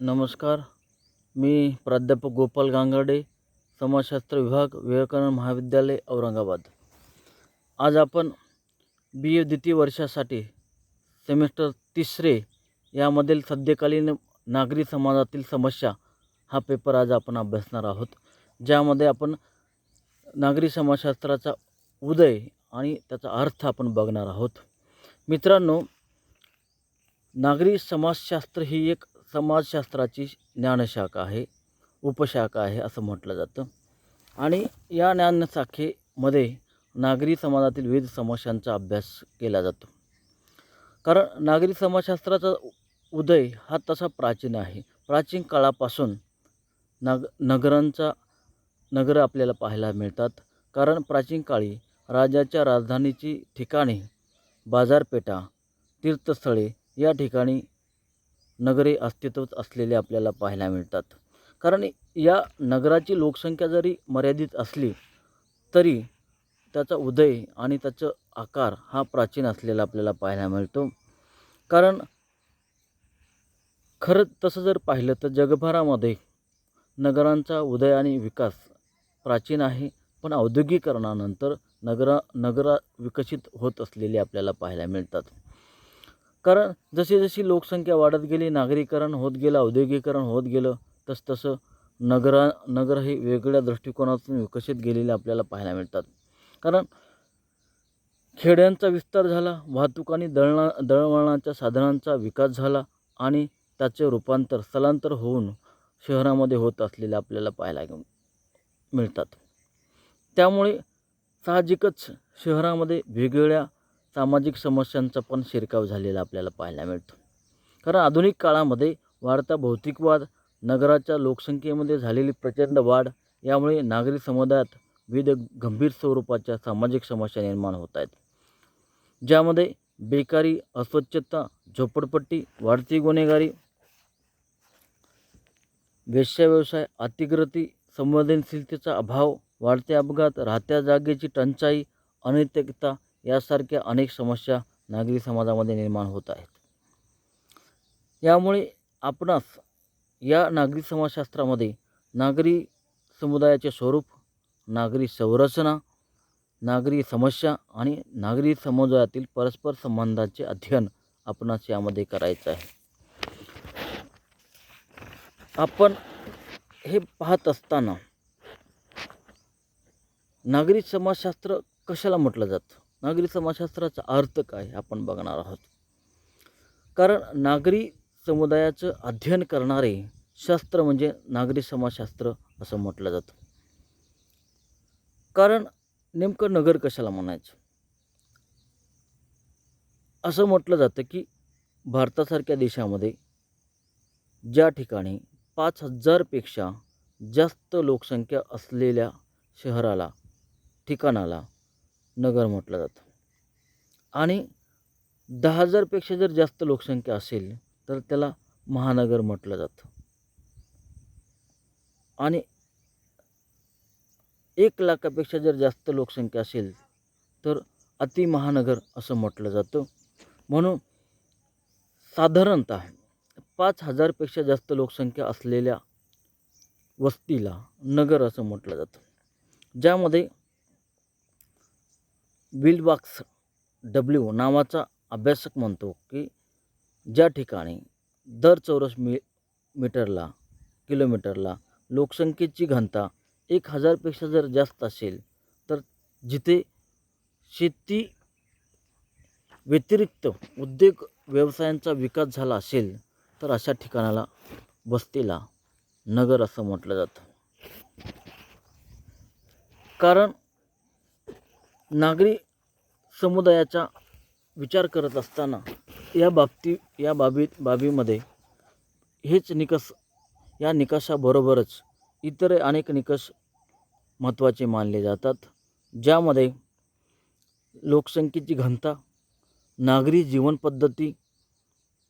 नमस्कार. मी प्राध्यापक गोपाल गांगर्डे, समाजशास्त्र विभाग, विवेकानंद महाविद्यालय, औरंगाबाद. आज आपण BA द्वितीय वर्षासाठी सेमिस्टर 3 यामधील सद्यकालीन नागरी समाजातील समस्या हा पेपर आज आपण अभ्यासणार आहोत, ज्यामध्ये आपण नागरी समाजशास्त्राचा उदय आणि त्याचा अर्थ आपण बघणार आहोत. मित्रांनो, नागरी समाजशास्त्र ही एक समाजशास्त्राची ज्ञानशाखा आहे, उपशाखा आहे असं म्हटलं जातं. आणि या ज्ञानशाखेमध्ये नागरी समाजातील विविध समस्यांचा अभ्यास केला जातो. कारण नागरी समाजशास्त्राचा उदय हा तसा प्राचीन आहे. प्राचीन काळापासून नगरं आपल्याला पाहायला मिळतात. कारण प्राचीन काळी राजाच्या राजधानीची ठिकाणे, बाजारपेठा, तीर्थस्थळे या ठिकाणी नगरे अस्तित्वात असलेले आपल्याला पाहायला मिळतात. कारण या नगराची लोकसंख्या जरी मर्यादित असली तरी त्याचा उदय आणि त्याचा आकार हा प्राचीन असलेला आपल्याला पाहायला मिळतो. कारण खरं तसं जर पाहिलं तर जगभरामध्ये नगरांचा उदय आणि विकास प्राचीन आहे, पण औद्योगिकरणानंतर नगरा विकसित होत असलेली आपल्याला पाहायला मिळतात. कारण जशी लोकसंख्या वाढत गेली, नागरीकरण होत गेलं, औद्योगिकरण होत गेलं, तसतसं नगर हे वेगळ्या दृष्टिकोनातून विकसित गेलेले आपल्याला पाहायला मिळतात. कारण खेड्यांचा विस्तार झाला, वाहतूक आणि दळणवळणाच्या साधनांचा विकास झाला आणि त्याचे रूपांतर स्थलांतर होऊन शहरामध्ये होत असलेले आपल्याला पाहायला मिळतात. त्यामुळे साहजिकच शहरामध्ये वेगवेगळ्या सामाजिक समस्यांचा पण शिरकाव झालेला आपल्याला पाहायला मिळतो. कारण आधुनिक काळामध्ये वाढता भौतिकवाद, नगराच्या लोकसंख्येमध्ये झालेली प्रचंड वाढ यामुळे नागरी समुदायात विविध गंभीर स्वरूपाच्या सामाजिक समस्या निर्माण होत आहेत, ज्यामध्ये बेकारी, अस्वच्छता, झोपडपट्टी, वाढती गुन्हेगारी, वेश्याव्यवसाय, अतिक्रती, संवेदनशीलतेचा अभाव, वाढते अपघात, राहत्या जागेची टंचाई, अनैतिकता यासारख्या अनेक समस्या नागरी समाजामध्ये निर्माण होत आहेत. यामुळे आपणास या नागरी समाजशास्त्रामध्ये नागरी समुदायाचे स्वरूप, नागरी संरचना, नागरी समस्या आणि नागरी समुदायातील परस्पर संबंधांचे अध्ययन आपणास यामध्ये करायचं आहे. आपण हे पाहत असताना नागरी समाजशास्त्र कशाला म्हटलं जातं, नागरी समाजशास्त्राचा अर्थ काय आपण बघणार आहोत. कारण नागरी समुदायाचं अध्ययन करणारे शास्त्र म्हणजे नागरी समाजशास्त्र असं म्हटलं जातं. कारण नेमकं नगर कशाला म्हणायचं, असं म्हटलं जातं की भारतासारख्या देशामध्ये ज्या ठिकाणी 5,000पेक्षा जास्त लोकसंख्या असलेल्या शहराला, ठिकाणाला नगर म्हटलं जातं. आणि 10,000पेक्षा जर जास्त लोकसंख्या असेल तर त्याला महानगर म्हटलं जातं. आणि 1,00,000पेक्षा जर जास्त लोकसंख्या असेल तर अतिमहानगर असं म्हटलं जातं. म्हणून साधारणतः 5,000पेक्षा जास्त लोकसंख्या असलेल्या वस्तीला नगर असं म्हटलं जातं. ज्यामध्ये विल्बाक्स W नावाचा अभ्यासक म्हणतो की ज्या ठिकाणी दर चौरस किलोमीटरला लोकसंख्येची घनता 1,000पेक्षा जर जास्त असेल तर जिथे शेती व्यतिरिक्त उद्योग व्यवसायांचा विकास झाला असेल तर अशा ठिकाणाला, वस्तीला नगर असं म्हटलं जातं. कारण नागरी समुदायाचा विचार करत असताना या बाबीमध्ये हेच निकष, या निकषाबरोबरच इतर अनेक निकष महत्त्वाचे मानले जातात, ज्यामध्ये लोकसंख्येची घनता, नागरी जीवनपद्धती,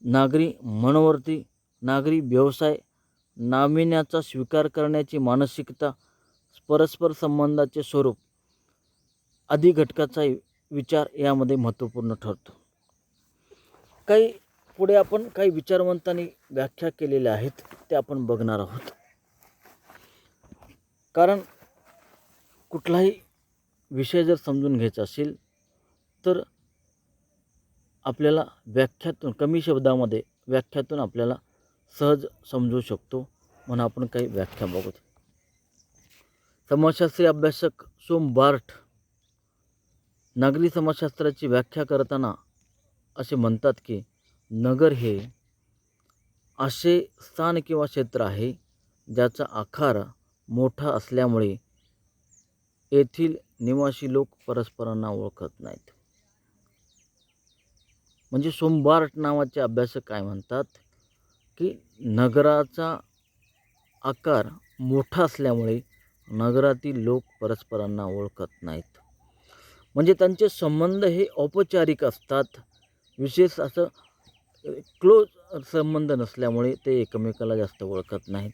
नागरी मनोवृत्ती, नागरी व्यवसाय, नाविन्याचा स्वीकार करण्याची मानसिकता, परस्पर संबंधाचे स्वरूप आदी घटकाचा विचार यामध्ये महत्त्वपूर्ण ठरतो. काही पुढे आपण काही विचारवंतांनी व्याख्या केलेल्या आहेत ते आपण बघणार आहोत. कारण कुठलाही विषय जर समजून घ्यायचा असेल तर आपल्याला व्याख्यातून, कमी शब्दामध्ये व्याख्यातून आपल्याला सहज समजू शकतो. म्हणून आपण काही व्याख्या बघू. समाजशास्त्रीय अभ्यासक सोम बार्ट नागरी समाजशास्त्राची व्याख्या करताना असे म्हणतात की नगर हे असे स्थान किंवा क्षेत्र आहे ज्याचा आकार मोठा असल्यामुळे येथील निवासी लोक परस्परांना ओळखत नाहीत. म्हणजे सोम बार्ट नावाचे अभ्यासक काय म्हणतात की नगराचा आकार मोठा असल्यामुळे नगरातील लोक परस्परांना ओळखत नाहीत. म्हणजे त्यांचे संबंध हे औपचारिक असतात, विशेष असं क्लोज संबंध नसल्यामुळे ते एकमेकाला जास्त ओळखत नाहीत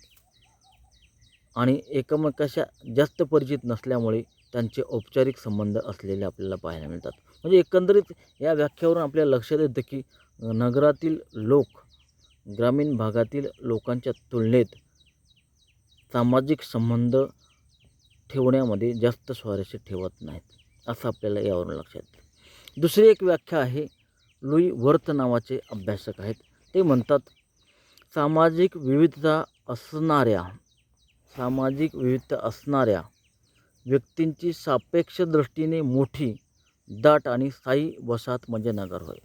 आणि एकमेकाशी जास्त परिचित नसल्यामुळे त्यांचे औपचारिक संबंध असलेले आपल्याला पाहायला मिळतात. म्हणजे एकंदरीत या व्याख्यावरून आपल्याला लक्षात येतं की नगरातील लोक ग्रामीण भागातील लोकांच्या तुलनेत सामाजिक संबंध ठेवण्यामध्ये जास्त स्वारस्य ठेवत नाहीत, असं आपल्याला यावरून लक्षात येतं. दुसरी एक व्याख्या आहे, लुई वर्थ नावाचे अभ्यासक आहेत. ते म्हणतात सामाजिक विविधता असणाऱ्या व्यक्तींची सापेक्ष दृष्टीने मोठी, दाट आणि स्थायी वसाहत म्हणजे नगर होय.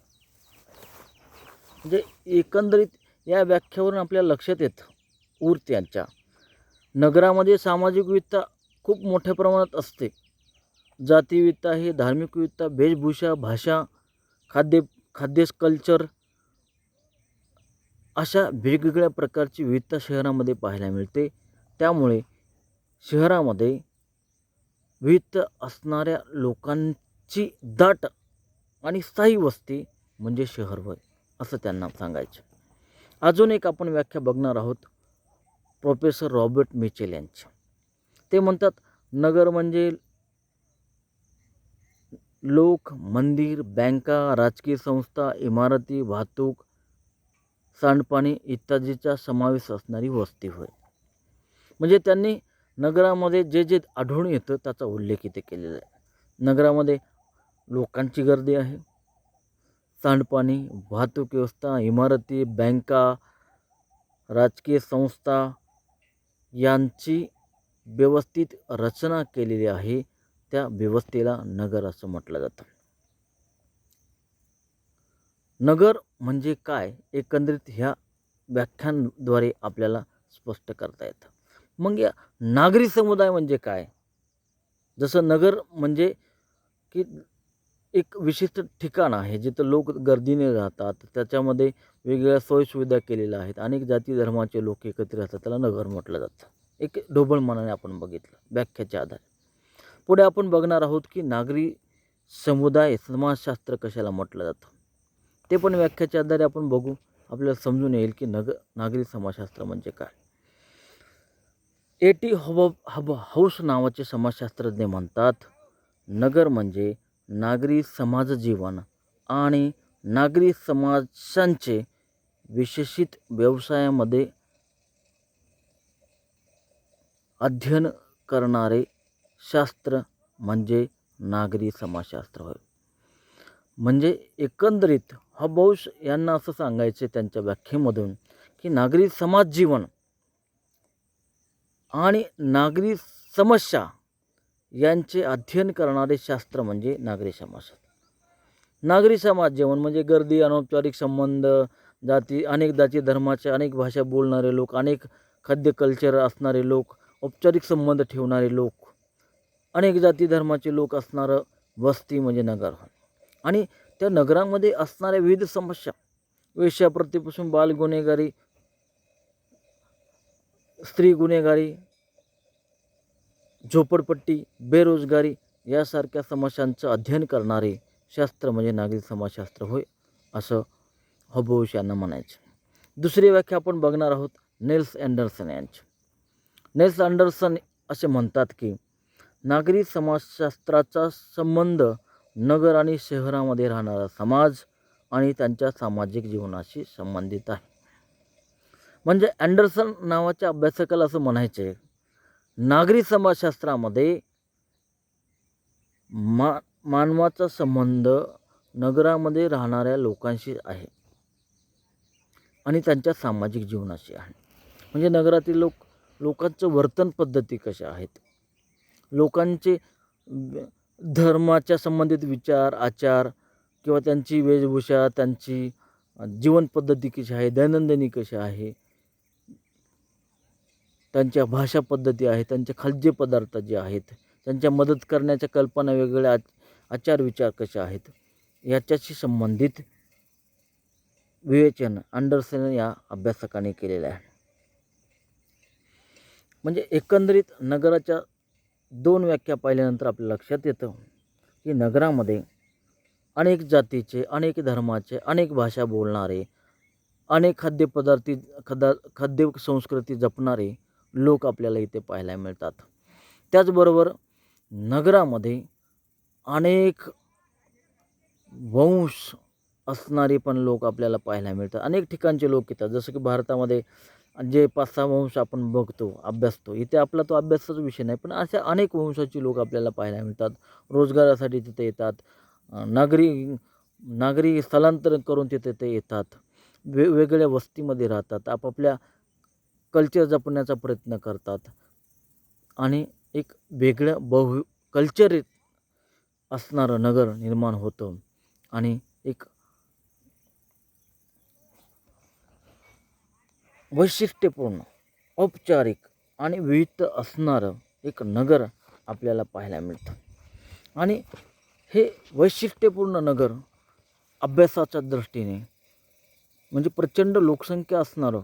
म्हणजे एकंदरीत या व्याख्यावरून आपल्याला लक्षात येतं उर्थ यांच्या नगरामध्ये सामाजिक विविधता खूप मोठ्या प्रमाणात असते. जाती विविधता हे धार्मिक विविधता, वेशभूषा, भाषा, खाद्य कल्चर अशा वेगवेगळ्या प्रकारची विविधता शहरामध्ये पाहायला मिळते. त्यामुळे शहरामध्ये विविध असणाऱ्या लोकांची दाट आणि स्थायी वस्ती म्हणजे शहर होय, असं त्यांना सांगायचं. अजून एक आपण व्याख्या बघणार आहोत प्रोफेसर रॉबर्ट मिचेल यांची. ते म्हणतात नगर म्हणजे लोक, मंदिर, बँका, राजकीय संस्था, इमारती, वाहतूक, सांडपाणी इत्यादीचा समावेश असणारी वस्ती होय. म्हणजे त्यांनी नगरामध्ये जे जे आढळून येतं त्याचा उल्लेख इथे केलेला आहे. नगरामध्ये लोकांची गर्दी आहे, सांडपाणी, वाहतूक व्यवस्था, इमारती, बँका, राजकीय संस्था यांची व्यवस्थित रचना केलेली आहे. त्या व्यवस्थेला नगर असं म्हटलं जातं. नगर म्हणजे काय एकंदरीत ह्या व्याख्यांद्वारे आपल्याला स्पष्ट करता येतं. मग या नागरी समुदाय म्हणजे काय? जसं नगर म्हणजे की एक विशिष्ट ठिकाण आहे जिथं लोक गर्दीने राहतात, त्याच्यामध्ये वेगवेगळ्या सोयीसुविधा केलेल्या आहेत, अनेक जाती धर्माचे लोक एकत्र राहतात, त्याला नगर म्हटलं जातं. एक ढोबळ मनाने आपण बघितलं व्याख्याच्या आधारे. पुढे आपण बघणार आहोत की नागरी समुदाय समाजशास्त्र कशाला म्हटलं जातं, ते पण व्याख्याच्या आधारे आपण बघू. आपल्याला समजून येईल की नागरी समाजशास्त्र म्हणजे काय. एटी हाऊस नावाचे समाजशास्त्रज्ञ म्हणतात नगर म्हणजे नागरी समाजजीवन आणि नागरी समाजांचे विशेषित व्यवसायामध्ये अध्ययन करणारे शास्त्र म्हणजे नागरी समाजशास्त्र होय. म्हणजे एकंदरीत हाऊस यांना असं सांगायचे त्यांच्या व्याख्येमधून की नागरी समाजजीवन आणि नागरी समस्या यांचे अध्ययन करणारे शास्त्र म्हणजे नागरी समाजशास्त्र. नागरी समाजजीवन म्हणजे गर्दी, अनौपचारिक संबंध, अनेक जाती धर्माचे, अनेक भाषा बोलणारे लोक, अनेक खाद्य कल्चर असणारे लोक, औपचारिक संबंध ठेवणारे लोक, अनेक जाती धर्माचे लोक असणारं वस्ती म्हणजे नगर. आणि त्या नगरामध्ये असणाऱ्या विविध समस्या, वेश्याप्रथेपासून बाल गुन्हेगारी, स्त्री गुन्हेगारी, झोपडपट्टी, बेरोजगारी यासारख्या समस्यांचं अध्ययन करणारे शास्त्र म्हणजे नागरी समाजशास्त्र होय, असं हाऊस यांना म्हणायचं. दुसरी व्याख्या आपण बघणार आहोत नेल्स अँडरसन यांची. नेल्स अँडरसन असे म्हणतात की नागरी समाजशास्त्राचा संबंध नगर आणि शहरामध्ये राहणारा समाज आणि त्यांच्या सामाजिक जीवनाशी संबंधित आहे. म्हणजे अँडरसन नावाच्या अभ्यासकाला असं म्हणायचे, नागरी समाजशास्त्रामध्ये मानवाचा संबंध नगरामध्ये राहणाऱ्या लोकांशी आहे आणि त्यांच्या सामाजिक जीवनाशी आहे. म्हणजे नगरातील लोकांचं वर्तन पद्धती कशा आहेत, लोकांचे धर्माच्या संबंधित विचार, आचार किंवा त्यांची वेशभूषा, त्यांची जीवन पद्धती कशी आहे, दैनंदिनी कशी आहे, त्यांच्या भाषा पद्धती आहेत, त्यांचे खाद्यपदार्थ जे आहेत, त्यांच्या मदत करण्याच्या कल्पना, वेगवेगळ्या आचार विचार कसे आहेत, याच्याशी संबंधित विवेचन अँडरसन या अभ्यासकाने केलेलं आहे. म्हणजे एकंदरीत नगराच्या 2 व्याख्या पाहिल्यानंतर आपल्या लक्षात येतं की नगरामध्ये अनेक जातीचे, अनेक धर्माचे, अनेक भाषा बोलणारे, अनेक खाद्य संस्कृती जपणारे लोक आपल्याला इथे पाहायला मिळतात. त्याचबरोबर नगरामध्ये अनेक वंश असणारे पण लोक आपल्याला पाहायला मिळतात. अनेक ठिकाणचे लोक येतात, जसं की भारतामध्ये जे 5-6 वंश आपण बघतो, अभ्यासतो. इथे आपला तो अभ्यासाचा विषय नाही, पण अशा अनेक वंशाची लोक आपल्याला पाहायला मिळतात. रोजगारासाठी तिथे येतात, नागरी स्थलांतरण करून तिथे ते येतात, वेगवेगळ्या वस्तीमध्ये राहतात, आपापल्या कल्चर जपण्याचा प्रयत्न करतात आणि एक वेगळं कल्चर असणारं नगर निर्माण होतं आणि एक वैशिष्ट्यपूर्ण, औपचारिक आणि विविध असणारं एक नगर आपल्याला पाहायला मिळतं. आणि हे वैशिष्ट्यपूर्ण नगर अभ्यासाच्या दृष्टीने म्हणजे प्रचंड लोकसंख्या असणारं,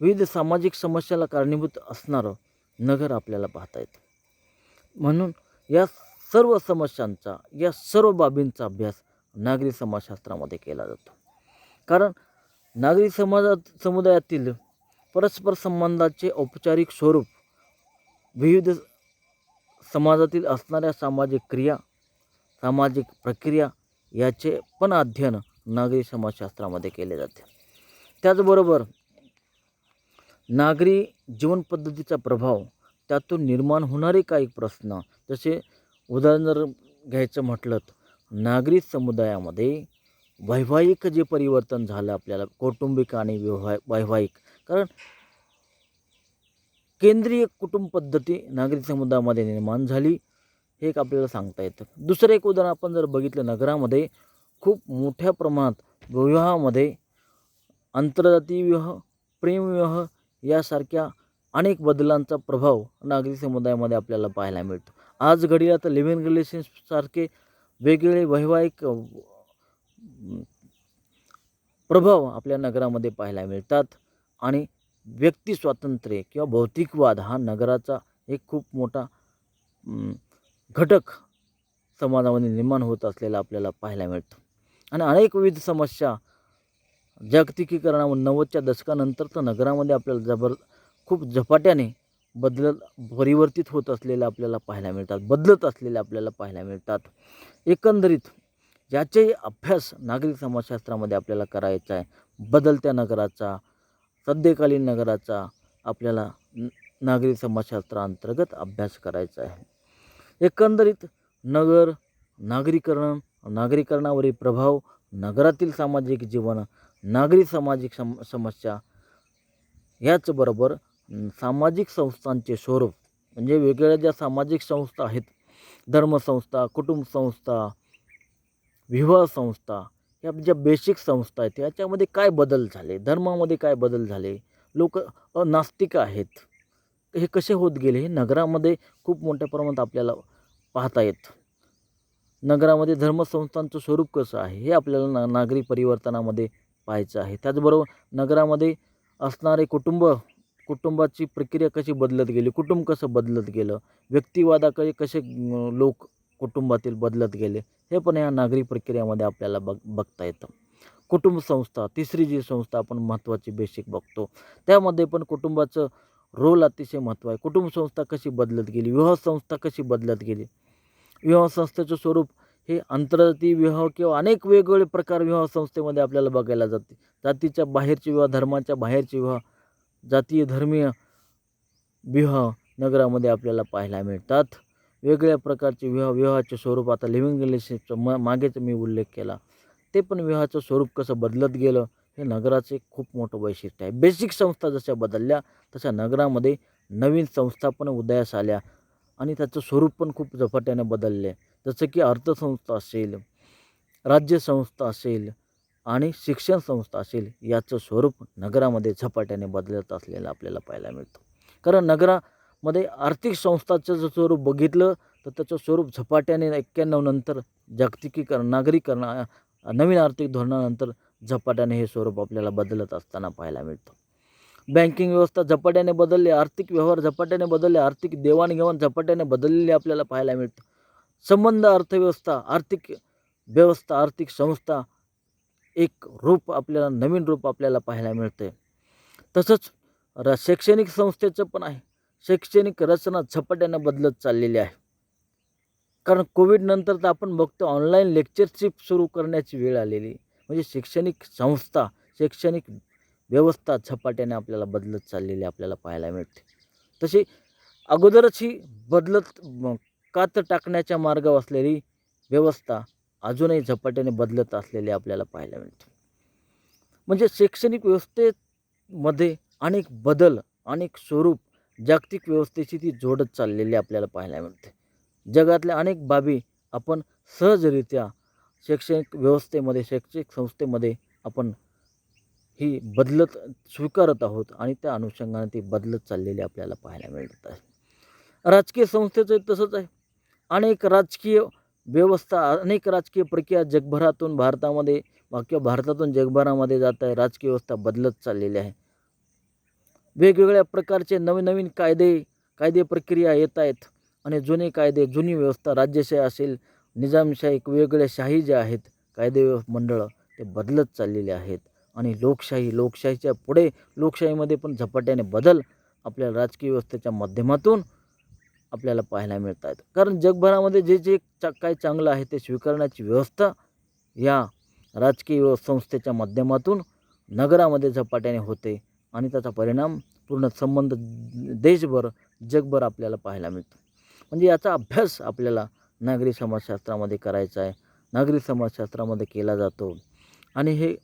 विविध सामाजिक समस्याला कारणीभूत असणारं नगर आपल्याला पाहता येतं. म्हणून या सर्व समस्यांचा, या सर्व बाबींचा अभ्यास नागरी समाजशास्त्रामध्ये केला जातो. कारण नागरी समुदायातील परस्पर संबंधाचे औपचारिक स्वरूप, विविध समाजातील असणाऱ्या सामाजिक क्रिया, सामाजिक प्रक्रिया याचे पण अध्ययन नागरी समाजशास्त्रामध्ये केले जाते. त्याचबरोबर नागरी जीवनपद्धतीचा प्रभाव, त्यातून निर्माण होणारे काही प्रश्न, जसे उदाहरण जर घ्यायचं म्हटलं तर नागरी समुदायामध्ये वैवाहिक जे परिवर्तन झालं आपल्याला, कौटुंबिक आणि वैवाहिक, कारण केंद्रीय कुटुंब पद्धती नागरी समुदायामध्ये निर्माण झाली, हे एक आपल्याला सांगता येतं. दुसरं एक उदाहरण आपण जर बघितलं, नगरामध्ये खूप मोठ्या प्रमाणात विवाहामध्ये आंतरजातीय विवाह, प्रेमविवाह यासारख्या अनेक बदलांचा प्रभाव नागरी समुदायामध्ये आपल्याला पाहायला मिळतो. आज घडीला तर लिव्ह इन रिलेशनसारखे वेगवेगळे वैवाहिक प्रभाव आपल्या नगरामध्ये पाहायला मिळतात आणि व्यक्ती स्वातंत्र्य किंवा भौतिकवाद हा नगराचा एक खूप मोठा घटक समाजामध्ये निर्माण होत असलेला आपल्याला पाहायला मिळतो. आणि अनेक विविध समस्या जागतिकीकरणामुळे 90च्या दशकानंतर तर नगरामध्ये आपल्याला खूप झपाट्याने परिवर्तित होत असलेले आपल्याला पाहायला मिळतात, बदलत असलेले आपल्याला पाहायला मिळतात. एकंदरीत याचाही अभ्यास नागरिक समाजशास्त्रामध्ये आपल्याला करायचा आहे. बदलत्या नगराचा, सद्यकालीन नगराचा आपल्याला नागरिक समाजशास्त्राअंतर्गत अभ्यास करायचा आहे. एकंदरीत नगर, नागरीकरणावरील प्रभाव, नगरातील सामाजिक जीवन, नागरी सामाजिक समस्या, याचबरोबर सामाजिक संस्थांचे स्वरूप, म्हणजे वेगवेगळ्या ज्या सामाजिक संस्था आहेत, धर्मसंस्था, कुटुंब संस्था, विवाह संस्था, या ज्या बेसिक संस्था आहेत, याच्यामध्ये काय बदल झाले, धर्मामध्ये काय बदल झाले, लोक नास्तिक आहेत, हे कसे होत गेले, हे नगरामध्ये खूप मोठ्या प्रमाणात आपल्याला पाहता येतं. नगरामध्ये धर्मसंस्थांचं स्वरूप कसं आहे हे आपल्याला नागरी परिवर्तनामध्ये पाहायचं आहे. त्याचबरोबर नगरामध्ये असणारे कुटुंबाची प्रक्रिया कशी बदलत गेली, कुटुंब कसं बदलत गेलं, व्यक्तिवादाकडे कसे लोक कुटुंबातील बदलत गेले, हे पण या नागरी प्रक्रियामध्ये आपल्याला बघता येतं. कुटुंब संस्था, तिसरी जी संस्था आपण महत्त्वाची बेसिक बघतो, त्यामध्ये पण कुटुंबाचं रोल अतिशय महत्त्व आहे. कुटुंब संस्था कशी बदलत गेली, विवाह संस्था कशी बदलत गेली, विवाह संस्थेचं स्वरूप हे आंतरजातीय विवाह किंवा अनेक वेगवेगळे प्रकार विवाह संस्थेमध्ये आपल्याला बघायला जाते. जातीच्या बाहेरचे विवाह, धर्माच्या बाहेरचे विवाह, जातीय धर्मीय विवाह नगरामध्ये आपल्याला पाहायला मिळतात. वेगवेगळ्या प्रकारचे विवाहाचे स्वरूप, आता लिव्हिंग रिलेशनशिपचं मागेच मी उल्लेख केला, ते पण विवाहाचं स्वरूप कसं बदलत गेलं हे नगराचे खूप मोठं वैशिष्ट्य आहे. बेसिक संस्था जशा बदलल्या तशा नगरामध्ये नवीन संस्था पण उदयास आल्या आणि त्याचं स्वरूप पण खूप झपाट्याने बदलले. जसं की अर्थसंस्था असेल, राज्यसंस्था असेल आणि शिक्षण संस्था असेल, याचं स्वरूप नगरामध्ये झपाट्याने बदलत असलेलं आपल्याला पाहायला मिळतं. कारण नगरामध्ये आर्थिक संस्थाचं जर स्वरूप बघितलं तर त्याचं स्वरूप झपाट्याने 91 नंतर जागतिकीकरण, नागरीकरण, नवीन आर्थिक धोरणानंतर झपाट्याने हे स्वरूप आपल्याला बदलत असताना पाहायला मिळतं. बँकिंग व्यवस्था झपाट्याने बदलली, आर्थिक व्यवहार झपाट्याने बदलले, आर्थिक देवाणघेवाण झपाट्याने बदललेली आपल्याला पाहायला मिळतं. संबंध, अर्थव्यवस्था, आर्थिक व्यवस्था, आर्थिक संस्था एक रूप आपल्याला, नवीन रूप आपल्याला पाहायला मिळते. तसंच शैक्षणिक संस्थेचं पण आहे. शैक्षणिक रचना झपाट्याने बदलत चाललेली आहे. कारण कोविड नंतर तर आपण बघतो ऑनलाईन लेक्चरशिप सुरू करण्याची वेळ आलेली. म्हणजे शैक्षणिक संस्था, शैक्षणिक व्यवस्था झपाट्याने आपल्याला बदलत चाललेली आपल्याला पाहायला मिळते. तशी अगोदरच ही बदलत कात टाकण्याच्या मार्गावर असलेली व्यवस्था अजूनही झपाट्याने बदलत असलेली आपल्याला पाहायला मिळते. म्हणजे शैक्षणिक व्यवस्थेमध्ये अनेक बदल, अनेक स्वरूप जागतिक व्यवस्थेशी ती जोडत चाललेली आपल्याला पाहायला मिळते. जगातल्या अनेक बाबी आपण सहजरित्या शैक्षणिक व्यवस्थेमध्ये, शैक्षणिक संस्थेमध्ये आपण ही बदलत स्वीकारत आहोत आणि त्या अनुषंगाने ती बदलत चाललेली आपल्याला पाहायला मिळत आहे. राजकीय संस्थेचं तसंच आहे. अनेक राजकीय व्यवस्था, अनेक राजकीय प्रक्रिया जगभरातून भारतामध्ये किंवा भारतातून जगभरामध्ये जात आहे. राजकीय व्यवस्था बदलत चाललेली आहे. वेगवेगळ्या प्रकारचे नवीन नवीन कायदे प्रक्रिया येत आहेत आणि जुने कायदे, जुनी व्यवस्था, राज्यशाही असेल, निजामशाही, वेगवेगळ्या शाही ज्या आहेत, कायदे मंडळं ते बदलत चाललेले आहेत आणि लोकशाहीच्या पुढे लोकशाहीमध्ये पण झपाट्याने बदल आपल्या राजकीय व्यवस्थेच्या माध्यमातून आपल्याला पाहायला मिळत आहेत. कारण जगभरामध्ये जे काही चांगलं आहे ते स्वीकारण्याची व्यवस्था या राजकीय संस्थेच्या माध्यमातून नगरामध्ये झपाट्याने होते आणि त्याचा परिणाम पूर्ण संबंध देशभर, जगभर आपल्याला पाहायला मिळतो. म्हणजे याचा अभ्यास आपल्याला नागरी समाजशास्त्रामध्ये करायचा आहे, नागरी समाजशास्त्रामध्ये केला जातो आणि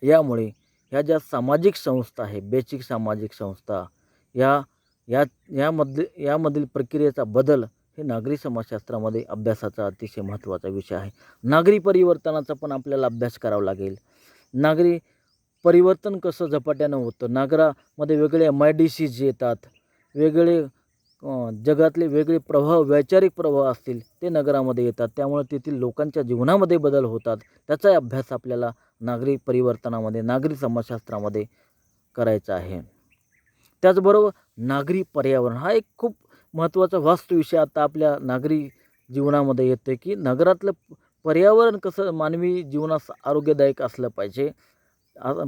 यामुळे ह्या ज्या सामाजिक संस्था आहे, बेसिक सामाजिक संस्था, यामधील प्रक्रियेचा बदल हे नागरी समाजशास्त्रामध्ये अभ्यासाचा अतिशय महत्त्वाचा विषय आहे. नागरी परिवर्तनाचा पण आपल्याला अभ्यास करावा लागेल. नागरी परिवर्तन कसं झपाट्यानं होतं, नगरामध्ये वेगळे MIDCs येतात, वेगळे जगातले वेगळे प्रभाव, वैचारिक प्रभाव असतील ते नगरामध्ये येतात. त्यामुळे तेथील लोकांच्या जीवनामध्ये बदल होतात. त्याचा अभ्यास आपल्याला नागरी परिवर्तनामध्ये, नागरी समाजशास्त्रामध्ये करायचा आहे. त्याचबरोबर नागरी पर्यावरण हा एक खूप महत्त्वाचा वास्तू विषय आता आपल्या नागरी जीवनामध्ये येतो की नगरातलं पर्यावरण कसं मानवी जीवनास आरोग्यदायक असलं पाहिजे,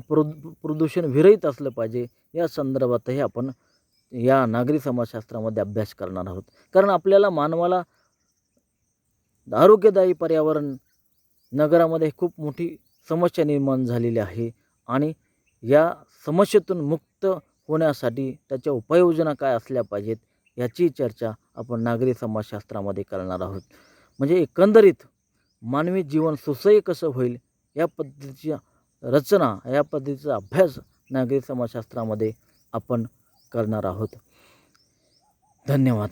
प्रदूषण विरहित असलं पाहिजे, या संदर्भातही आपण या नागरी समाजशास्त्रामध्ये अभ्यास करणार आहोत. कारण आपल्याला मानवाला आरोग्यदायी पर्यावरण नगरामध्ये खूप मोठी समस्या निर्माण झालेली आहे आणि या समस्येतून मुक्त होण्यासाठी त्याच्या उपाययोजना काय असल्या पाहिजेत याची चर्चा आपण नागरी समाजशास्त्रामध्ये करणार आहोत. म्हणजे एकंदरीत मानवी जीवन सुसह्य कसं होईल या पद्धतीची रचना, या पद्धतीचा अभ्यास नागरी समाजशास्त्रामध्ये आपण करणार आहोत. धन्यवाद.